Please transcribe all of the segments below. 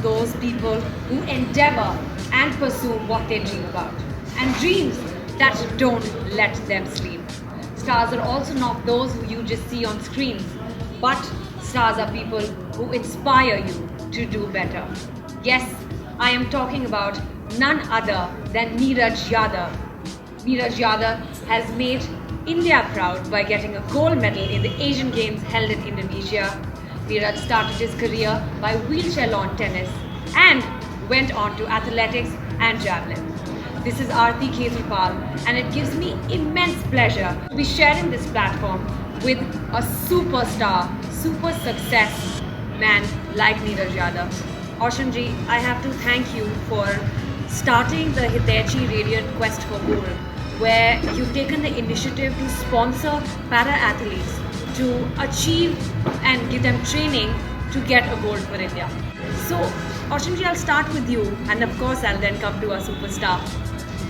those people who endeavor and pursue what they dream about, and dreams that don't let them sleep. Stars are also not those who you just see on screens, but stars are people who inspire you to do better. Yes, I am talking about none other than Neeraj Yadav. Neeraj Yadav has made India proud by getting a gold medal in the Asian Games held in Indonesia. Neeraj started his career by wheelchair lawn tennis and went on to athletics and javelin. This is Aarti Khetrapal, and it gives me immense pleasure to be sharing this platform with a superstar, super success man like Neeraj Yadav. Ocean ji, I have to thank you for starting the Hitachi Radiant Quest for Gold, where you've taken the initiative to sponsor para-athletes to achieve and give them training to get a gold for India. So, Ocean ji, I'll start with you, and of course I'll then come to our superstar.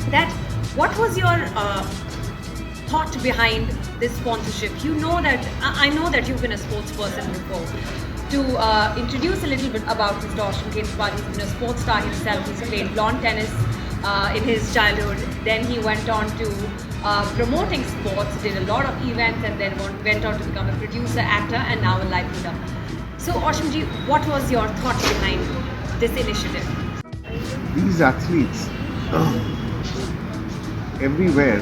That what was your thought behind this sponsorship? You know that I know that you've been a sports person before. To introduce a little bit about Mr. Ocean Khetrapal, he's been a sports star himself. He's played lawn tennis in his childhood. Then he went on to promoting sports, did a lot of events, and then went on to become a producer, actor, and now a life leader. So, Ocean ji, what was your thought behind this initiative? These athletes, everywhere,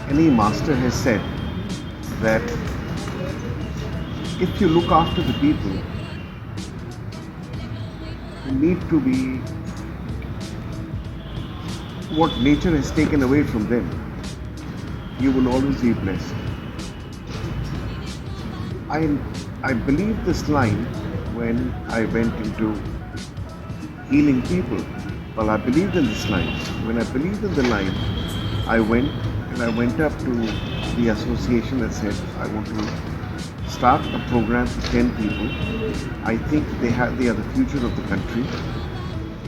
any master has said that if you look after the people who need to be what nature has taken away from them, you will always be blessed. I believe this line when I went into healing people. Well, I believed in this line. When I believed in the line, I went up to the association and said, I want to start a program for 10 people. I think they are the future of the country,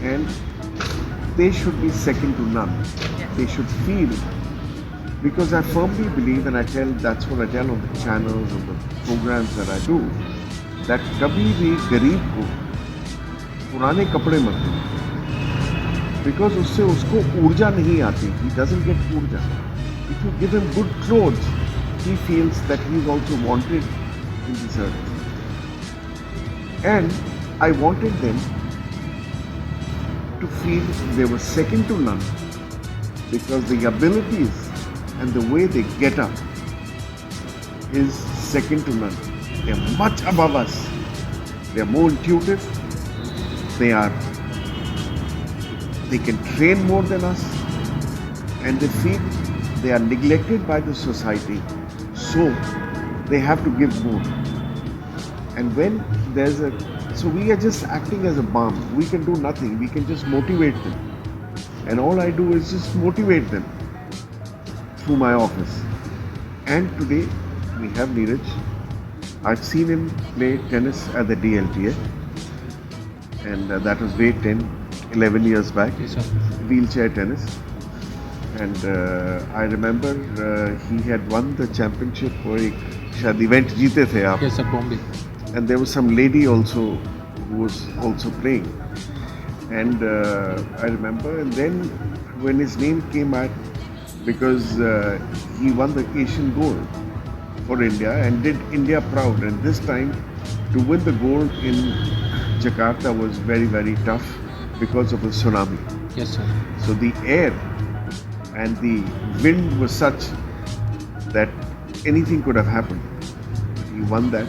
and they should be second to none. They should feel, because I firmly believe, and that's what I tell on the channels, on the programs that I do, that कभी भी गरीब को पुराने कपड़े मत दो, because उससे उसको ऊर्जा नहीं आती. He doesn't get ऊर्जा. If you give him good clothes, he feels that he is also wanted in this earth. And I wanted them to feel they were second to none, because the abilities and the way they get up is second to none. They are much above us. They are more intuitive. They can train more than us, and they feel they are neglected by the society, so they have to give more. And when so we are just acting as a balm. We can do nothing. We can just motivate them, and all I do is just motivate them through my office. And today we have Neeraj. I've seen him play tennis at the DLTA, and that was way 11 years back, wheelchair tennis. And I remember he had won the championship for शायद event जीते थे आप. Yes, sir, Bombay. And there was some lady also who was also playing. And I remember, and then when his name came out, because he won the Asian gold for India and did India proud. And this time to win the gold in Jakarta was very, very tough because of the tsunami. Yes, sir. So the air and the wind was such that anything could have happened. He won that,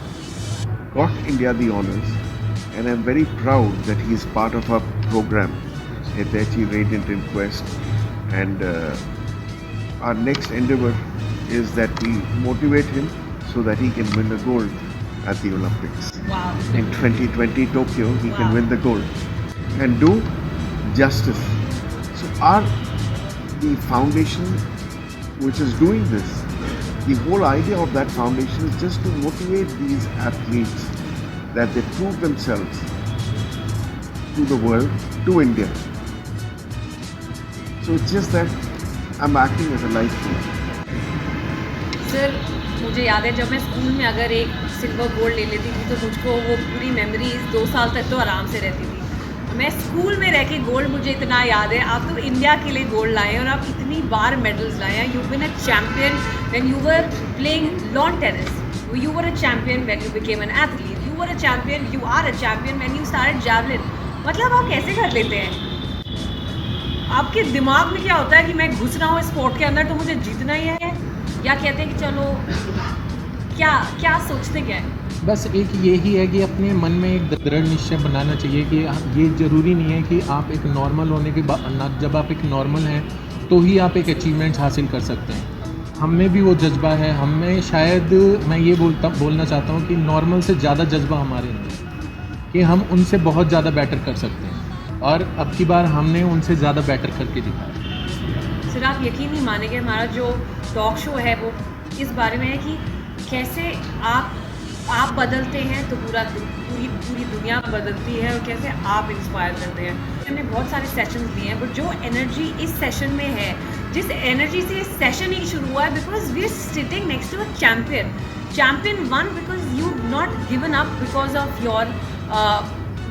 got India the honors, and I'm very proud that he is part of our program, Hitachi Radiant Quest. And our next endeavor is that we motivate him so that he can win the gold at the Olympics. Wow. In 2020 Tokyo, he Wow. can win the gold and do justice. So the foundation which is doing this, the whole idea of that foundation is just to motivate these athletes that they prove themselves to the world, to India. So it's just that I'm acting as a life coach. Sir, मुझे याद है जब मैं school में अगर एक silver gold ले लेती थी तो मुझको वो पूरी मेमोरीज 2 साल तक तो आराम से रहती थी। मैं स्कूल में रह के गोल्ड मुझे इतना याद है, आप तो इंडिया के लिए गोल्ड लाए हैं और आप इतनी बार मेडल्स लाए हैं। You been a champion when you were playing lawn tennis, you were a champion when you became an athlete, you were a champion, you are a champion when you started javelin. मतलब आप कैसे कर लेते हैं? आपके दिमाग में क्या होता है कि मैं घुस रहा हूँ स्पोर्ट के अंदर तो मुझे जीतना ही है, या कहते हैं कि चलो क्या क्या सोचते क्या है? बस एक यही है कि अपने मन में एक दृढ़ निश्चय बनाना चाहिए कि ये ज़रूरी नहीं है कि आप एक नॉर्मल होने के बाद, जब आप एक नॉर्मल हैं तो ही आप एक अचीवमेंट्स हासिल कर सकते हैं। हम में भी वो जज्बा है, हम में शायद मैं ये बोलना चाहता हूँ कि नॉर्मल से ज़्यादा जज्बा हमारे अंदर है कि हम उनसे बहुत ज़्यादा बेटर कर सकते हैं, और अब की बार हमने उनसे ज़्यादा बेटर करके दिखाया। सर आप यकीन नहीं मानेंगे, हमारा जो टॉक शो है वो इस बारे में है कि कैसे आप बदलते हैं तो पूरी दुनिया बदलती है, और कैसे आप इंस्पायर करते हैं। हमने बहुत सारे सेशंस लिए हैं, बट जो एनर्जी इस सेशन में है, जिस एनर्जी से इस सेशन ही शुरू हुआ है, because we are sitting next to a champion one, because you not given up because of your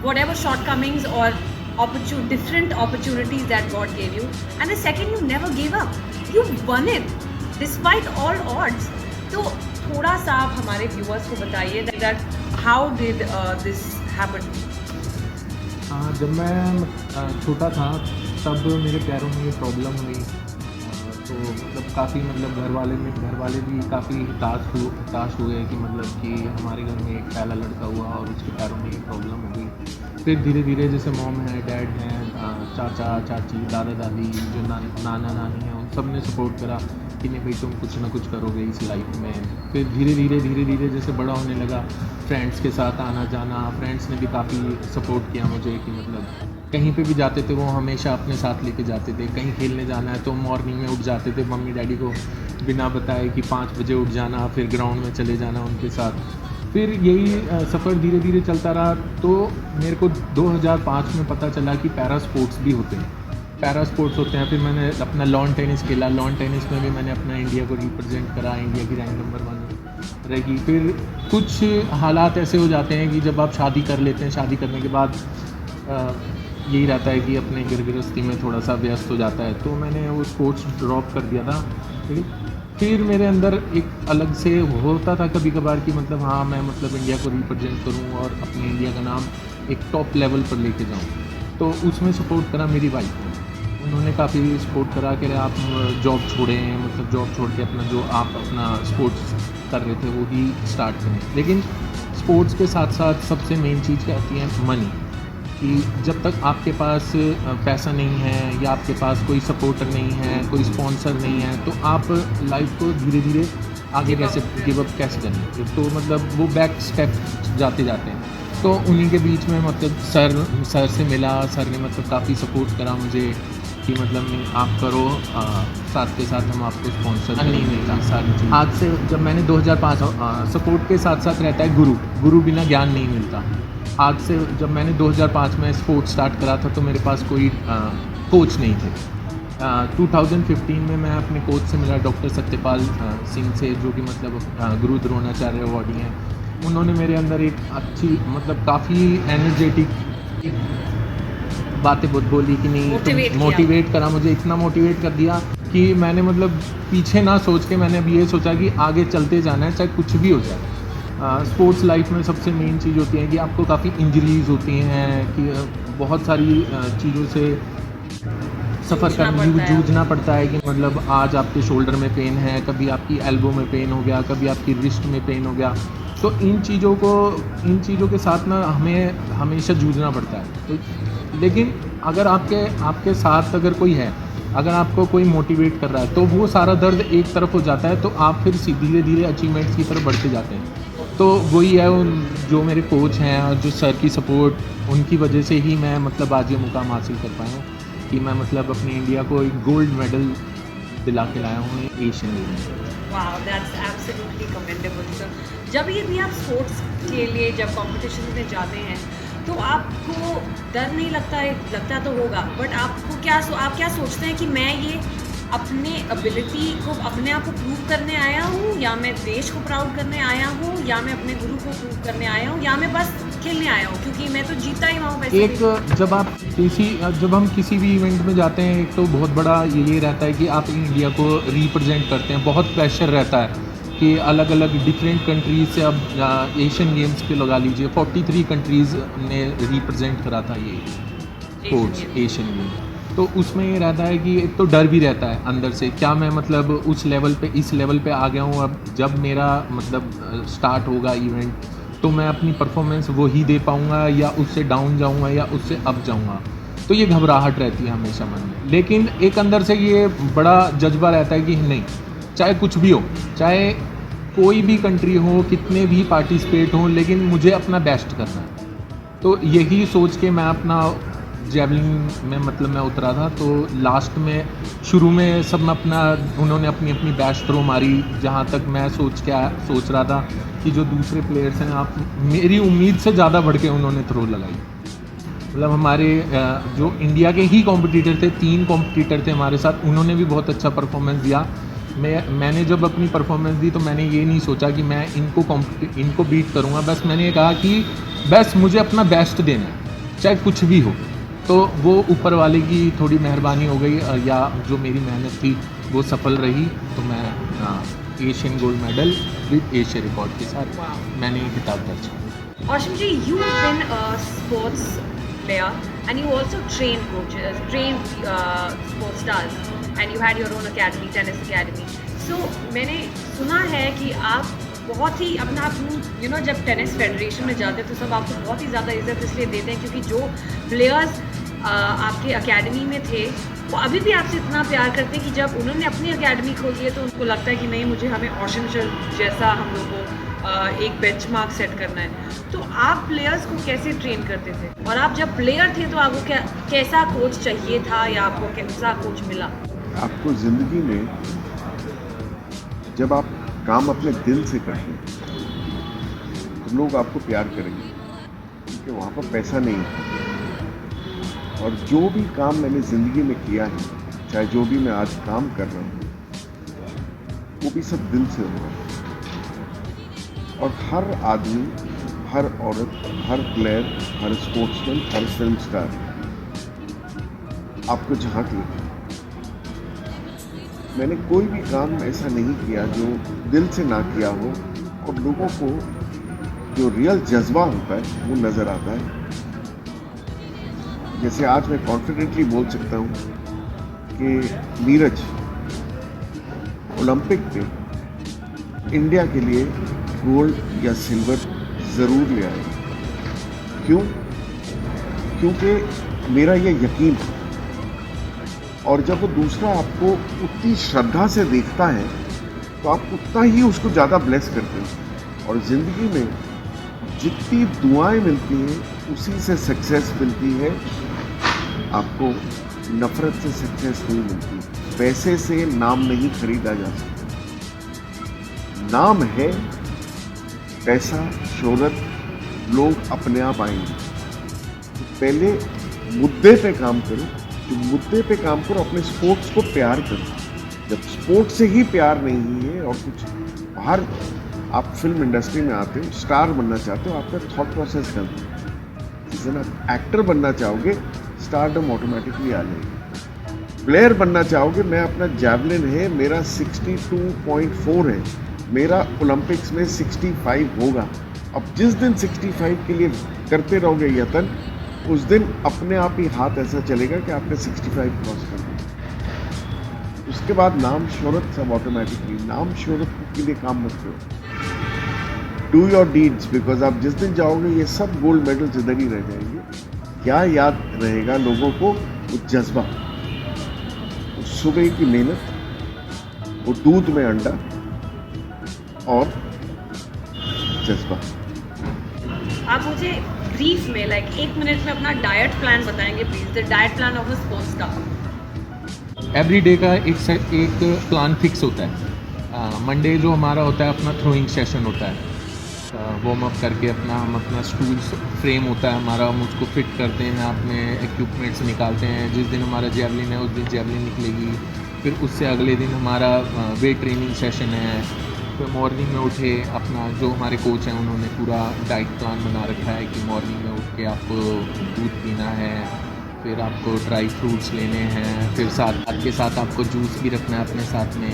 whatever shortcomings or different opportunities that God gave you, and the second, you never gave up, you won it despite all odds. तो थोड़ा सा आप हमारे viewers को बताइए that how did this happen? जब मैं छोटा था तब मेरे पैरों में ये प्रॉब्लम हुई, तो मतलब काफ़ी घर वाले भी काफ़ी हताश हुए कि मतलब कि हमारे घर में एक पहला लड़का हुआ और उसके पैरों में ये प्रॉब्लम हो गई। फिर धीरे धीरे जैसे मॉम है, डैड हैं, चाचा चाची, दादा दादी, जो नाना नानी हैं, उन सब ने सपोर्ट करा कि नहीं भाई तुम कुछ ना कुछ करोगे इस लाइफ में। फिर धीरे धीरे जैसे बड़ा होने लगा, फ्रेंड्स के साथ आना जाना, फ्रेंड्स ने भी काफ़ी सपोर्ट किया मुझे कि मतलब कहीं पे भी जाते थे वो हमेशा अपने साथ लेके जाते थे। कहीं खेलने जाना है तो मॉर्निंग में उठ जाते थे, मम्मी डैडी को बिना बताए कि 5 बजे उठ जाना, फिर ग्राउंड में चले जाना उनके साथ। फिर यही सफ़र धीरे धीरे चलता रहा, तो मेरे को 2005 में पता चला कि पैरा स्पोर्ट्स भी होते हैं। फिर मैंने अपना लॉन टेनिस खेला, लॉन टेनिस में भी मैंने अपना इंडिया को रिप्रेजेंट करा, इंडिया की रैंक नंबर 1 रहेगी। फिर कुछ हालात ऐसे हो जाते हैं कि जब आप शादी कर लेते हैं, शादी करने के बाद यही रहता है कि अपने गृहस्थी में थोड़ा सा व्यस्त हो जाता है, तो मैंने वो स्पोर्ट्स ड्रॉप कर दिया था। फिर मेरे अंदर एक अलग से होता था कभी कभार कि मतलब हाँ मैं मतलब इंडिया को रिप्रेजेंट करूँ और अपने इंडिया का नाम एक टॉप लेवल पर लेके जाऊँ। तो उसमें सपोर्ट करा मेरी वाइफ ने, उन्होंने काफ़ी सपोर्ट करा कि आप जॉब छोड़ें, मतलब जॉब छोड़ के अपना जो आप अपना स्पोर्ट्स कर रहे थे वो ही स्टार्ट करें। लेकिन स्पोर्ट्स के साथ साथ सबसे मेन चीज़ क्या आती है, मनी, कि जब तक आपके पास पैसा नहीं है या आपके पास कोई सपोर्टर नहीं है, कोई स्पॉन्सर नहीं है, तो आप लाइफ को धीरे धीरे आगे कैसे गिव अप कैसे करेंगे। तो मतलब वो बैक स्टेप जाते हैं। तो उन्हीं के बीच में मतलब सर से मिला, सर ने मतलब काफ़ी सपोर्ट करा मुझे कि मतलब नहीं आप करो, साथ के साथ हम आपको स्पॉन्सर नहीं मिलता सारी चीज़। आज से जब मैंने 2005 सपोर्ट के साथ साथ रहता है गुरु बिना ज्ञान नहीं मिलता। आज से जब मैंने 2005 में स्पोर्ट्स स्टार्ट करा था तो मेरे पास कोई कोच नहीं थे। 2015 में मैं अपने कोच से मिला, डॉक्टर सत्यपाल सिंह से, जो कि मतलब गुरु द्रोणाचार्य अवार्डी हैं। उन्होंने मेरे अंदर एक अच्छी मतलब काफ़ी एनर्जेटिक बातें बोली कि नहीं, मोटिवेट करा, मुझे इतना मोटिवेट कर दिया कि मैंने मतलब पीछे ना सोच के मैंने अब ये सोचा कि आगे चलते जाना है, चाहे कुछ भी हो जाए। स्पोर्ट्स लाइफ में सबसे मेन चीज़ होती है कि आपको काफ़ी इंजरीज होती हैं, कि बहुत सारी चीज़ों से सफ़र करना जूझना पड़ता है कि मतलब आज आपके शोल्डर में पेन है, कभी आपकी एल्बो में पेन हो गया, कभी आपकी रिस्ट में पेन हो गया। तो इन चीज़ों के साथ ना हमें हमेशा जूझना पड़ता है। तो लेकिन अगर आपके साथ अगर कोई है, अगर आपको कोई मोटिवेट कर रहा है, तो वो सारा दर्द एक तरफ हो जाता है, तो आप फिर धीरे धीरे अचीवमेंट्स की तरफ बढ़ते जाते हैं। तो वही है, जो मेरे कोच हैं और जो सर की सपोर्ट, उनकी वजह से ही मैं मतलब आज ये मुकाम हासिल कर पाया हूँ कि मैं मतलब अपनी इंडिया को एक गोल्ड मेडल दिला के लाया हूँ एशियन गेम्स में। Wow, that's absolutely commendable sir. जब ये भी आप स्पोर्ट्स के लिए जब कॉम्पिटिशन में जाते हैं तो आपको डर नहीं लगता है? लगता तो होगा, बट आपको आप क्या सोचते हैं कि मैं ये अपने एबिलिटी को, अपने आप को प्रूव करने आया हूँ, या मैं देश को प्राउड करने आया हूँ, या मैं अपने गुरु को प्रूव करने आया हूँ, या मैं बस खेलने आया हूँ, क्योंकि मैं तो जीता ही हूँ वैसे भी। जब हम किसी भी इवेंट में जाते हैं, एक तो बहुत बड़ा ये रहता है कि आप इंडिया को रिप्रेजेंट करते हैं। बहुत प्रेशर रहता है कि अलग अलग डिफरेंट कंट्रीज से, अब एशियन गेम्स पे लगा लीजिए 43 कंट्रीज़ ने रिप्रेजेंट करा था ये स्पोर्ट्स एशियन गेम। तो उसमें ये रहता है कि एक तो डर भी रहता है अंदर से, क्या मैं मतलब उस लेवल पे, इस लेवल पे आ गया हूँ, अब जब मेरा मतलब स्टार्ट होगा इवेंट तो मैं अपनी परफॉर्मेंस वो ही दे पाऊँगा, या उससे डाउन जाऊँगा, या उससे अप जाऊँगा। तो ये घबराहट रहती है हमेशा मन में। लेकिन एक अंदर से ये बड़ा जज्बा रहता है कि नहीं, चाहे कुछ भी हो, चाहे कोई भी कंट्री हो, कितने भी पार्टिसिपेट हों, लेकिन मुझे अपना बेस्ट करना है। तो यही सोच के मैं अपना जेवलिन में मतलब मैं उतरा था। तो लास्ट में, शुरू में सब में उन्होंने अपनी अपनी बेस्ट थ्रो मारी, जहाँ तक मैं सोच रहा था कि जो दूसरे प्लेयर्स हैं, आप मेरी उम्मीद से ज़्यादा बढ़ के उन्होंने थ्रो लगाई। मतलब हमारे जो इंडिया के ही कॉम्पिटिटर थे, 3 कॉम्पिटिटर थे हमारे साथ, उन्होंने भी बहुत अच्छा परफॉर्मेंस दिया। मैंने जब अपनी परफॉर्मेंस दी तो मैंने ये नहीं सोचा कि मैं इनको बीट करूँगा, बस मैंने ये कहा कि बस मुझे अपना बेस्ट देना है, चाहे कुछ भी हो। तो वो ऊपर वाले की थोड़ी मेहरबानी हो गई, या जो मेरी मेहनत थी वो सफल रही। तो मैं Asian gold medal with Asia record के साथ मैंने ये खिताब दर्ज किया। Ashim ji, you've been a sports player and you also train sports stars, and you had your own academy, tennis academy. So मैंने सुना है कि आप बहुत ही अपना जब टेनिस फेडरेशन में जाते हैं तो सब आपको बहुत ही ज़्यादा इज्जत इसलिए देते हैं क्योंकि जो प्लेयर्स आपके एकेडमी में थे वो अभी भी आपसे इतना प्यार करते हैं कि जब उन्होंने अपनी एकेडमी खोली है तो उनको लगता है कि नहीं, मुझे हमें ऑशन जैसा हम लोग को एक बेंचमार्क सेट करना है। तो आप प्लेयर्स को कैसे ट्रेन करते थे, और आप जब प्लेयर थे तो आपको कैसा कोच चाहिए था, या आपको कैसा कोच मिला? आपको ज़िंदगी में जब आप काम अपने दिल से करते हैं तो लोग आपको प्यार करेंगे, क्योंकि वहाँ पर पैसा नहीं है। और जो भी काम मैंने ज़िंदगी में किया है, चाहे जो भी मैं आज काम कर रहा हूँ, वो भी सब दिल से हो रहा है। और हर आदमी, हर औरत, हर प्लेयर, हर स्पोर्ट्समैन, हर फिल्म स्टार आपको झांक लेते हैं। मैंने कोई भी काम ऐसा नहीं किया जो दिल से ना किया हो, और लोगों को जो रियल जज्बा होता है वो नज़र आता है। जैसे आज मैं कॉन्फिडेंटली बोल सकता हूँ कि नीरज ओलंपिक पे इंडिया के लिए गोल्ड या सिल्वर ज़रूर ले आएगा। क्यों? क्योंकि मेरा ये यकीन है। और जब वो दूसरा आपको उतनी श्रद्धा से देखता है तो आप उतना ही उसको ज़्यादा ब्लेस करते हैं। और ज़िंदगी में जितनी दुआएं मिलती हैं उसी से सक्सेस मिलती है। आपको नफ़रत से सक्सेस नहीं मिलती। पैसे से नाम नहीं खरीदा जा सकता। नाम है, पैसा, शोहरत, लोग अपने आप आएंगे। तो पहले मुद्दे पे काम करो। जो मुद्दे पे काम करो, अपने स्पोर्ट्स को प्यार करो। जब स्पोर्ट्स से ही प्यार नहीं है और कुछ बाहर, आप फिल्म इंडस्ट्री में आते हो, स्टार बनना चाहते हो, आपका थॉट प्रोसेस गलत है। जिस दिन आप एक्टर बनना चाहोगे, स्टारडम ऑटोमेटिकली आ जाएगी। प्लेयर बनना चाहोगे, मैं अपना जैवलिन है, मेरा 62.4 है, मेरा ओलंपिक्स में 65 होगा। अब जिस दिन 65 के लिए करते रहोगे यतन, उस दिन अपने आप ही हाथ ऐसा चलेगा कि आपने 65 क्रॉस कर दिया। उसके बाद नाम शोहरत सब ऑटोमेटिकली, नाम शोहरत के लिए काम मत करो। डू योर डीड्स, बिकॉज आप जिस दिन जाओगे ये सब गोल्ड मेडल्स इधर ही रह जाएंगे। क्या याद रहेगा लोगों को? वो जज्बा, वो सुबह की मेहनत, वो दूध में अंडा और जज्बा। आप मुझे ब्रीफ में, लाइक 1 मिनट में अपना डाइट प्लान बताएंगे please? The diet plan of a sports star. Every day का एक प्लान फिक्स होता है। मंडे जो हमारा होता है अपना थ्रोइंग सेशन होता है। वार्म अप करके हम अपना स्टूल फ्रेम होता है हमारा, हम उसको फिट करते हैं, अपने इक्विपमेंट्स निकालते हैं। जिस दिन हमारा जेवलिन है उस दिन जेवलिन निकलेगी, फिर उससे अगले दिन हमारा वेट ट्रेनिंग सेशन है। फिर मॉर्निंग में उठे, अपना जो हमारे कोच हैं उन्होंने पूरा डाइट प्लान बना रखा है कि मॉर्निंग में उठ के आपको दूध पीना है, फिर आपको ड्राई फ्रूट्स लेने हैं, फिर साथ के साथ आपको जूस भी रखना है अपने साथ में।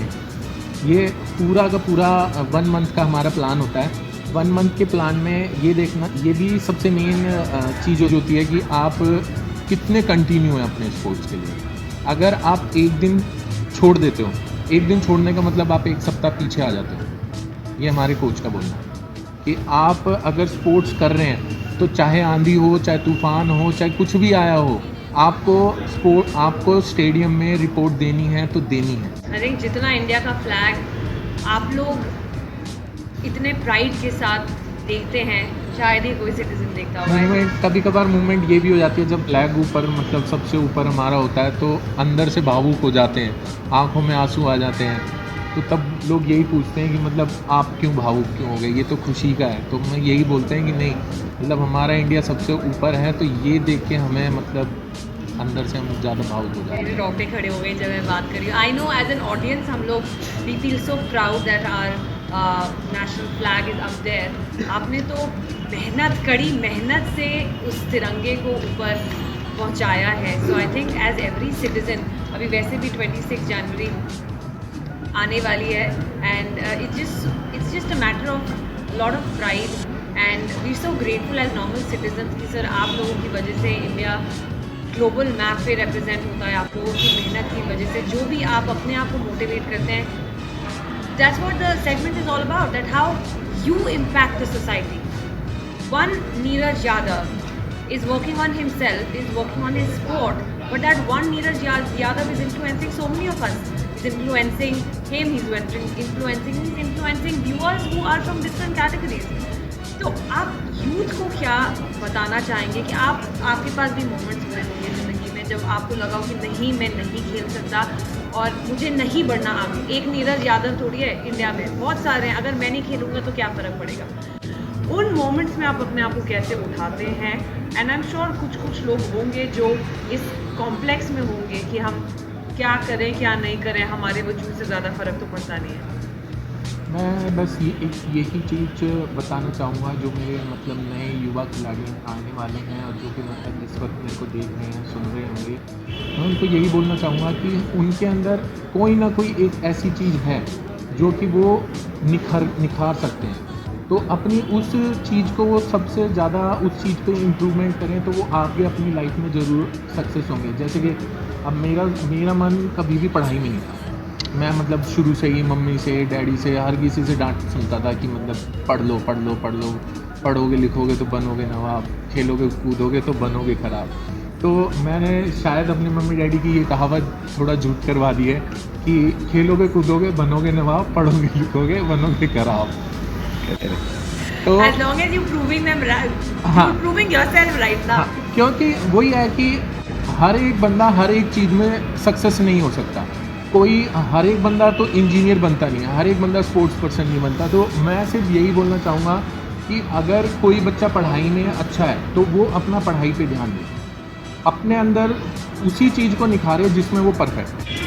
ये पूरा का पूरा 1 मंथ का हमारा प्लान होता है। 1 मंथ के प्लान में ये देखना, ये भी सबसे मेन चीज़ जो होती है कि आप कितने कंटिन्यू हैं अपने स्पोर्ट्स के लिए। अगर आप एक दिन छोड़ देते हो, एक दिन छोड़ने का मतलब आप 1 सप्ताह पीछे आ जाते हो। ये हमारे कोच का बोलना है कि आप अगर स्पोर्ट्स कर रहे हैं तो चाहे आंधी हो, चाहे तूफ़ान हो, चाहे कुछ भी आया हो, आपको स्टेडियम में रिपोर्ट देनी है तो देनी है। आई थिंक जितना इंडिया का फ्लैग आप लोग इतने प्राइड के साथ देखते हैं, शायद ही कोई सिटीजन देखता होगा। कभी कभार मूवमेंट ये भी हो जाती है जब फ्लैग ऊपर, मतलब सबसे ऊपर हमारा होता है, तो अंदर से भावुक हो जाते हैं, आंखों में आंसू आ जाते हैं। तो तब लोग यही पूछते हैं कि मतलब आप क्यों भावुक क्यों हो गए, ये तो खुशी का है। तो मैं यही बोलते हैं कि नहीं, मतलब हमारा इंडिया सबसे ऊपर है, तो ये देख के हमें मतलब अंदर से हम ज़्यादा भावुक हो जाते हैं। रोंगटे खड़े हो गए जब मैं बात करी। I know as an audience हम लोग we feel so proud that our national flag is up there. आपने तो कड़ी मेहनत से उस तिरंगे को ऊपर पहुंचाया है। So I think as every citizen, अभी वैसे भी 26 जनवरी आने वाली है, and it's just a matter of lot of pride and we so grateful as normal citizen कि सर आप लोगों की वजह से इंडिया ग्लोबल मैप पे रिप्रेजेंट होता है। आप लोगों की मेहनत की वजह से जो भी आप अपने आप को मोटिवेट करते हैं, that's what the segment is all about, that how you impact the society. One Neeraj Yadav is working on himself, is working on his sport, but that one Neeraj Yadav is influencing so many of us. He's influencing him, he's influencing viewers who are from different categories. तो आप youth को क्या बताना चाहेंगे कि आपके पास भी moments हुए होंगे ज़िंदगी में जब आपको लगा हो कि नहीं, मैं नहीं खेल सकता और मुझे नहीं बढ़ना आगे। एक नीरज यादव थोड़ी है इंडिया में, बहुत सारे हैं। अगर मैं नहीं खेलूँगा तो क्या फ़र्क पड़ेगा। उन मोमेंट्स में आप अपने आप को कैसे उठाते हैं? एंड आई एम श्योर कुछ लोग होंगे जो इस कॉम्प्लेक्स में होंगे कि हम क्या करें क्या नहीं करें, हमारे वजूद से ज़्यादा फ़र्क तो पड़ता नहीं है। मैं बस यही चीज़ बताना चाहूँगा जो मेरे मतलब नए युवा खिलाड़ी आने वाले हैं और जो कि मतलब इस वक्त मेरे को देख रहे हैं, सुन रहे होंगे, मैं उनको यही बोलना चाहूँगा कि उनके अंदर कोई ना कोई एक ऐसी चीज़ है जो कि वो निखार सकते हैं। तो अपनी उस चीज़ को वो सबसे ज़्यादा उस चीज़ पे इम्प्रूवमेंट करें तो वो आगे अपनी लाइफ में ज़रूर सक्सेस होंगे। जैसे कि अब मेरा मन कभी भी पढ़ाई में नहीं था। मैं मतलब शुरू से ही मम्मी से, डैडी से, हर किसी से डांट सुनता था कि मतलब पढ़ लो, पढ़ोगे लिखोगे तो बनोगे नवाब, खेलोगे कूदोगे तो बनोगे ख़राब। तो मैंने शायद अपने मम्मी डैडी की ये कहावत थोड़ा झूठ करवा दी है कि खेलोगे कूदोगे बनोगे नवाब, पढ़ोगे लिखोगे बनोगे खराब। तो as long as you proving them right, हाँ, you proving yourself right now. हाँ, क्योंकि वही है कि हर एक बंदा हर एक चीज़ में सक्सेस नहीं हो सकता। हर एक बंदा तो इंजीनियर बनता नहीं है, हर एक बंदा स्पोर्ट्स पर्सन नहीं बनता। तो मैं सिर्फ यही बोलना चाहूँगा कि अगर कोई बच्चा पढ़ाई में अच्छा है तो वो अपना पढ़ाई पे ध्यान दे, अपने अंदर उसी चीज़ को निखारे जिसमें वो परफेक्ट है।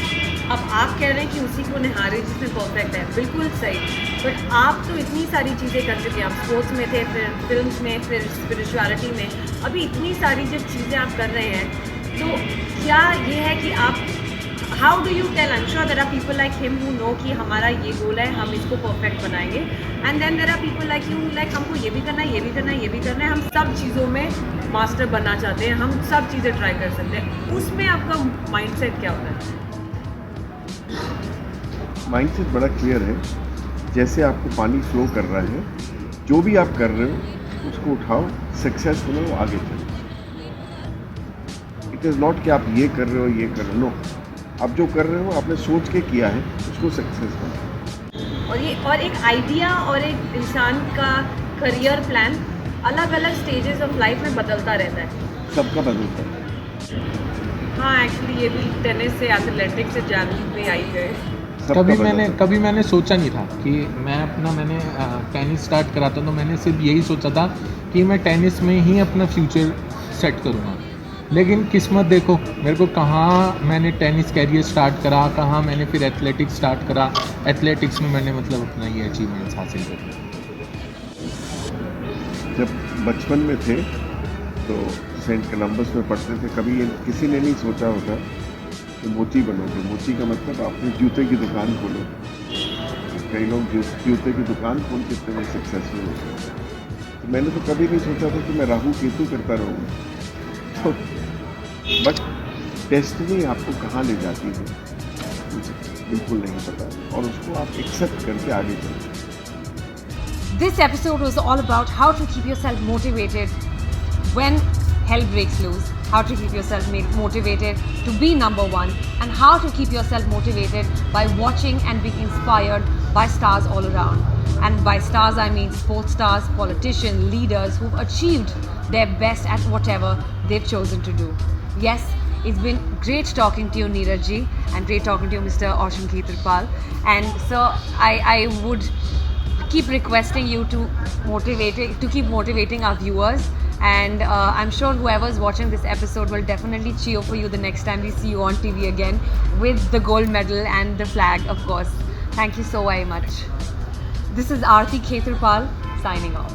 अब आप कह रहे हैं कि उसी को निहारे जिसमें परफेक्ट है, बिल्कुल सही। बट आप तो इतनी सारी चीज़ें कर चुके हैं, आप स्पोर्ट्स में थे, फिर फिल्म्स में, फिर स्पिरिचुअलिटी में, अभी इतनी सारी जो चीज़ें आप कर रहे हैं, तो क्या ये है कि आप how do you tell? I am sure there are people like him who know कि हमारा ये गोल है, हम इसको परफेक्ट बनाएंगे, and then there are people like you like हमको ये भी करना है, ये भी करना है, ये भी करना है, हम सब चीज़ों में मास्टर बनना चाहते हैं, हम सब चीज़ें ट्राई कर सकते हैं। उसमें आपका माइंडसेट क्या होता है? माइंडसेट बड़ा क्लियर है। जैसे आपको पानी फ्लो कर रहा है, जो भी आप कर रहे हो उसको उठाओ, सक्सेस बनाओ, आगे चलो। इट इज़ नॉट कि आप ये कर रहे हो ये कर रहे हो, नो, आप जो कर रहे हो आपने सोच के किया है, उसको सक्सेस बनाओ। और एक आइडिया और एक इंसान का करियर प्लान अलग अलग स्टेजेस ऑफ लाइफ में बदलता रहता है, सबका बदलता है। हाँ एक्चुअली ये भी टेनिस से एथलेटिक्स से जैवलिन पे आई है। सबका बदल सकता कभी मैंने सोचा नहीं था कि मैंने टेनिस स्टार्ट करा था, तो मैंने सिर्फ यही सोचा था कि मैं टेनिस में ही अपना फ्यूचर सेट करूँगा। लेकिन किस्मत देखो मेरे को कहाँ मैंने टेनिस कैरियर स्टार्ट करा, कहाँ मैंने फिर एथलेटिक्स स्टार्ट करा। एथलेटिक्स में मैंने मतलब अपना ये अचीवमेंट्स हासिल कर लिया। जब बचपन में थे तो सेंट कोलंबस में पढ़ते थे, कभी ये किसी ने नहीं सोचा होता कि मोची बनोगे। मोची का मतलब आपने जूते की दुकान खोलो। कई लोग जूते की दुकान खोल के इतने सक्सेसफुल होते हैं। तो मैंने तो कभी नहीं सोचा था कि मैं राहु केतु करता रहूँगा। तो बट डेस्टिनी आपको कहाँ ले जाती है मुझे बिल्कुल नहीं पता, और उसको आप एक्सेप्ट करके आगे चलते। This episode was all about how to keep yourself motivated when hell breaks loose, how to keep yourself motivated to be number one, and how to keep yourself motivated by watching and being inspired by stars all around. And by stars I mean sports stars, politicians, leaders who've achieved their best at whatever they've chosen to do. Yes, it's been great talking to you, Neeraj ji, and great talking to you, Mr. Oshin Khetarpal. And so I would keep requesting you to keep motivating our viewers, and I'm sure whoever's watching this episode will definitely cheer for you the next time we see you on TV again with the gold medal and the flag, of course. Thank you so very much. This is Aarti Khetarpal signing off.